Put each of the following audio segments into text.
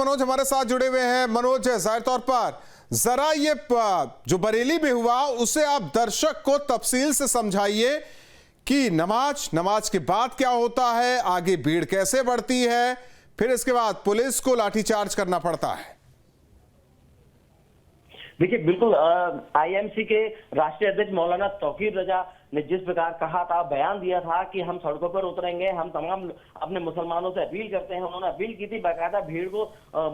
मनोज हमारे साथ जुड़े हुए हैं। मनोज, जाहिर तौर पर जरा ये जो बरेली में हुआ उसे आप दर्शक को तफसील से समझाइए कि नमाज के बाद क्या होता है, आगे भीड़ कैसे बढ़ती है, फिर इसके बाद पुलिस को लाठीचार्ज करना पड़ता है। देखिए, बिल्कुल आईएमसी के राष्ट्रीय अध्यक्ष मौलाना तौकीर रजा ने जिस प्रकार कहा था, बयान दिया था कि हम सड़कों पर उतरेंगे, हम तमाम अपने मुसलमानों से अपील करते हैं। उन्होंने अपील की थी, बाकायदा भीड़ को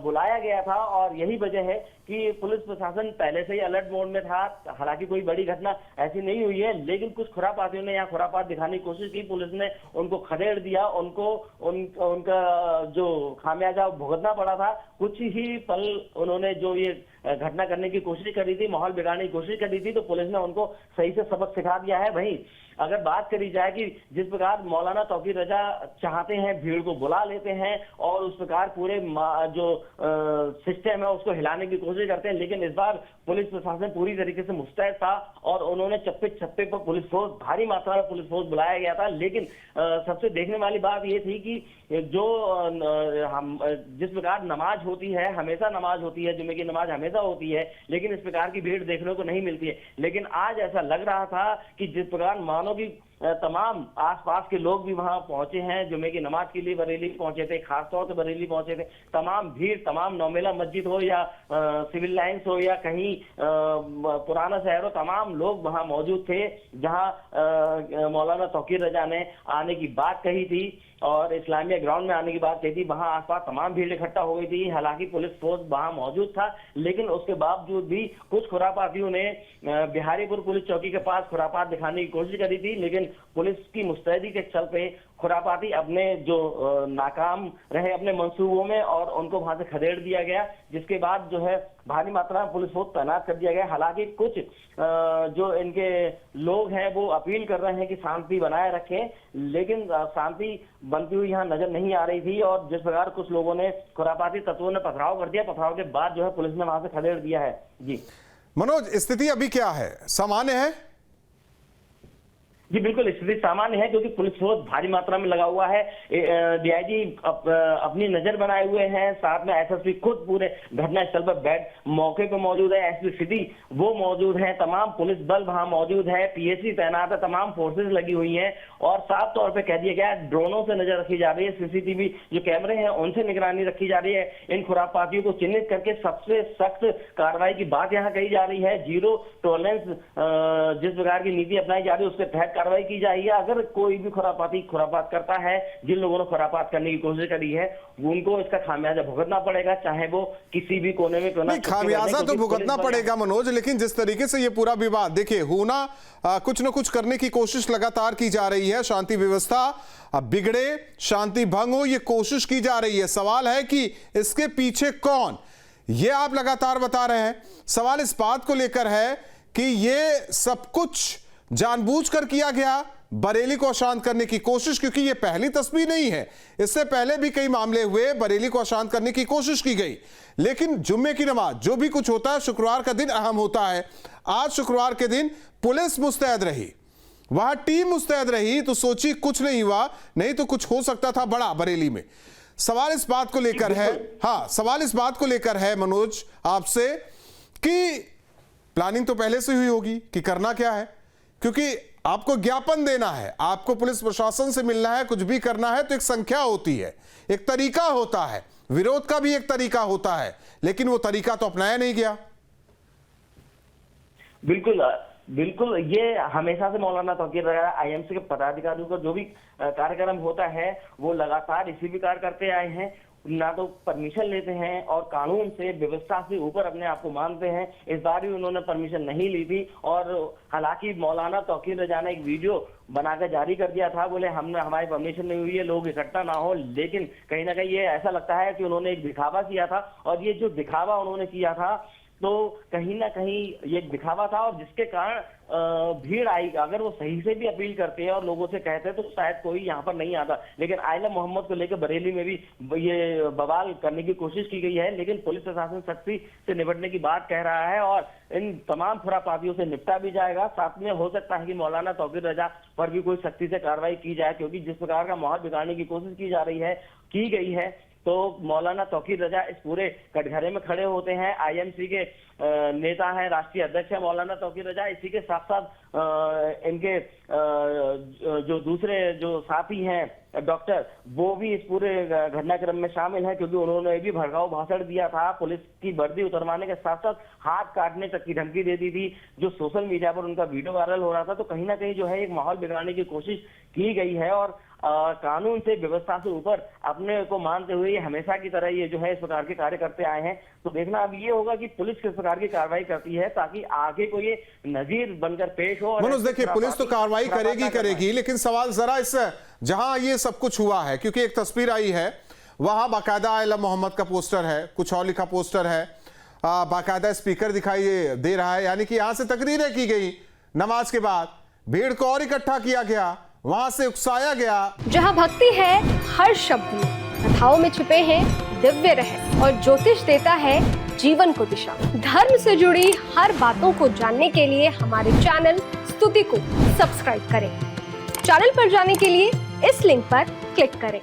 बुलाया गया था और यही वजह है कि पुलिस प्रशासन पहले से ही अलर्ट मोड में था। हालांकि कोई बड़ी घटना ऐसी नहीं हुई है, लेकिन कुछ खुरापातियों ने यहाँ खुरापात दिखाने की कोशिश की। पुलिस ने उनको खदेड़ दिया, उनका जो खामियाजा भुगतना पड़ा था। कुछ ही पल उन्होंने जो ये घटना करने की कोशिश करी थी, माहौल बिगाड़ने की कोशिश करी थी, तो पुलिस ने उनको सही से सबक सिखा दिया है। वहीं अगर बात करी जाए कि जिस प्रकार मौलाना तौकीर रजा चाहते हैं, भीड़ को बुला लेते हैं और उस प्रकार पूरे जो सिस्टम है उसको हिलाने की कोशिश करते हैं, लेकिन इस बार पुलिस प्रशासन पूरी तरीके से मुस्तैद था और उन्होंने चप्पे चप्पे पर पुलिस फोर्स, भारी मात्रा में पुलिस फोर्स बुलाया गया था। लेकिन सबसे देखने वाली बात ये थी कि जो हम जिस प्रकार नमाज होती है, हमेशा नमाज होती है, जुमे की नमाज हमेशा होती है, लेकिन इस प्रकार की भीड़ देखने को नहीं मिलती है। लेकिन आज ऐसा लग रहा था कि जिस प्रकार मानो कि तमाम आसपास के लोग भी वहां पहुंचे हैं, जुमे की नमाज के लिए बरेली पहुंचे थे, खासतौर से बरेली पहुंचे थे। तमाम भीड़, तमाम नौमेला मस्जिद हो या सिविल लाइंस हो या कहीं पुराना शहर हो, तमाम लोग वहां मौजूद थे जहां मौलाना तौकीर रजा ने आने की बात कही थी और इस्लामिया ग्राउंड में आने की बात कही थी। वहां आसपास तमाम भीड़ इकट्ठा हो गई थी। हालांकि पुलिस फोर्स वहां मौजूद था, लेकिन उसके बावजूद भी कुछ खुरापातियों ने बिहारीपुर पुलिस चौकी के पास खुरापात दिखाने की कोशिश करी थी, लेकिन पुलिस की मुस्तैदी के चलते खुरापाती अपने जो नाकाम रहे अपने मंसूबों में और उनको वहां से खदेड़ दिया गया, जिसके बाद जो है भारी मात्रा में पुलिस फोर्स तैनात कर दिया गया। हालांकि कुछ जो इनके लोग हैं वो अपील कर रहे हैं कि शांति बनाए रखें, लेकिन शांति बनती हुई यहाँ नजर नहीं आ रही थी और जिस प्रकार कुछ लोगों ने खुरापाती तत्वों ने पथराव कर दिया, पथराव के बाद जो है पुलिस ने वहां से खदेड़ दिया है। जी मनोज, स्थिति अभी क्या है, सामान्य है? जी बिल्कुल, स्थिति सामान्य है क्योंकि पुलिस फोर्स भारी मात्रा में लगा हुआ है। डीआईजी अपनी नजर बनाए हुए हैं, साथ में एसएसपी खुद पूरे घटनास्थल पर मौके पर मौजूद है। एसपी सिटी वो मौजूद है, तमाम पुलिस बल वहां मौजूद है, पीएससी तैनात है, तमाम फोर्सेज लगी हुई हैं और साफ तौर पर कह दिया गया है ड्रोनों से नजर रखी जा रही है, सीसीटीवी जो कैमरे हैं उनसे निगरानी रखी जा रही है। इन खुरापातियों को चिन्हित करके सबसे सख्त कार्रवाई की बात यहाँ कही जा रही है। जीरो टॉलरेंस जिस प्रकार की नीति अपनाई जा रही है उसके तहत कार्रवाई की जाएगी। अगर कोई भी खुरापात करता है, जिन लोगों ने खुरापात करने की कोशिश करी है, उनको इसका खामियाजा भुगतना पड़ेगा, चाहे वो किसी भी कोने में क्यों ना। खामियाजा तो भुगतना पड़ेगा मनोज, लेकिन जिस तरीके से ये पूरा विवाद, देखिए होना कुछ न कुछ करने की कोशिश लगातार की जा रही है, शांति व्यवस्था बिगड़े, शांति भंग हो, ये कोशिश की जा रही है। सवाल है कि इसके पीछे कौन, ये आप लगातार बता रहे हैं। सवाल इस बात को लेकर है कि ये सब कुछ जानबूझकर किया गया, बरेली को अशांत करने की कोशिश, क्योंकि ये पहली तस्वीर नहीं है, इससे पहले भी कई मामले हुए, बरेली को अशांत करने की कोशिश की गई। लेकिन जुम्मे की नमाज, जो भी कुछ होता है शुक्रवार का दिन अहम होता है। आज शुक्रवार के दिन पुलिस मुस्तैद रही, वहां टीम मुस्तैद रही, तो सोचिए कुछ नहीं हुआ, नहीं तो कुछ हो सकता था बड़ा बरेली में। सवाल इस बात को लेकर है, हाँ सवाल इस बात को लेकर है मनोज आपसे कि प्लानिंग तो पहले से हुई होगी कि करना क्या है, क्योंकि आपको ज्ञापन देना है, आपको पुलिस प्रशासन से मिलना है, कुछ भी करना है तो एक संख्या होती है, एक तरीका होता है, विरोध का भी एक तरीका होता है, लेकिन वो तरीका तो अपनाया नहीं गया। बिल्कुल बिल्कुल, ये हमेशा से मौलाना तौकीर रजा आईएमसी के पदाधिकारियों का जो भी कार्यक्रम होता है वो लगातार इसी प्रकार करते आए हैं। ना तो परमिशन लेते हैं और कानून से, व्यवस्था से ऊपर अपने आप को मानते हैं। इस बार भी उन्होंने परमिशन नहीं ली थी और हालांकि मौलाना तौकीर रजा ने एक वीडियो बनाकर जारी कर दिया था, बोले हमारी परमिशन नहीं हुई है, लोग इकट्ठा ना हो। लेकिन कहीं ना कहीं ये ऐसा लगता है कि उन्होंने एक दिखावा किया था और ये जो दिखावा उन्होंने किया था तो कहीं ना कहीं ये दिखावा था और जिसके कारण भीड़ आई। अगर वो सही से भी अपील करते हैं और लोगों से कहते हैं तो शायद कोई यहाँ पर नहीं आता, लेकिन आइला मोहम्मद को लेकर बरेली में भी ये बवाल करने की कोशिश की गई है, लेकिन पुलिस प्रशासन सख्ती से निपटने की बात कह रहा है और इन तमाम खुरापातियों से निपटा भी जाएगा। साथ में हो सकता है कि मौलाना तौकीर रजा पर भी कोई सख्ती से कार्रवाई की जाए, क्योंकि जिस प्रकार का माहौल बिगाड़ने की कोशिश की जा रही है, की गई है, तो मौलाना तौकीर रजा इस पूरे कटघरे में खड़े होते हैं। आईएमसी के नेता हैं, राष्ट्रीय अध्यक्ष है मौलाना तौकीर रजा। इसी के साथ साथ इनके जो दूसरे जो साथी हैं डॉक्टर, वो भी इस पूरे घटनाक्रम में शामिल है, क्योंकि उन्होंने भी भड़काऊ भाषण दिया था। पुलिस की वर्दी उतरवाने के साथ साथ हाथ काटने तक की धमकी दे दी थी। जो सोशल मीडिया पर उनका वीडियो वायरल हो रहा था, तो कहीं ना कहीं जो है एक माहौल बिगाड़ने की कोशिश की गई है। और कानून से, व्यवस्था से ऊपर अपने को मानते हुए ये हमेशा की तरह ये जो है इस प्रकार के कार्य करते आए हैं। तो देखना अब ये होगा कि पुलिस किस प्रकार की कार्रवाई करती है, ताकि आगे को ये नजीर बनकर पेश हो। मनोज देखिए, पुलिस तो कार्रवाई करेगी, लेकिन सवाल जरा इस जहां ये सब कुछ हुआ है, क्योंकि एक तस्वीर आई है, वहां बाकायदा आलम मोहम्मद का पोस्टर है, कुछ और लिखा पोस्टर है, बाकायदा स्पीकर दिखाई दे रहा है, यानी कि यहां से तकरीरें की गई। नमाज के बाद भीड़ को और इकट्ठा किया गया, वहां से उकसाया गया। जहां भक्ति है हर शब्द में, कथाओं में छिपे हैं दिव्य रहस्य और ज्योतिष देता है जीवन को दिशा। धर्म से जुड़ी हर बातों को जानने के लिए हमारे चैनल स्तुति को सब्सक्राइब करें। चैनल पर जाने के लिए इस लिंक पर क्लिक करें।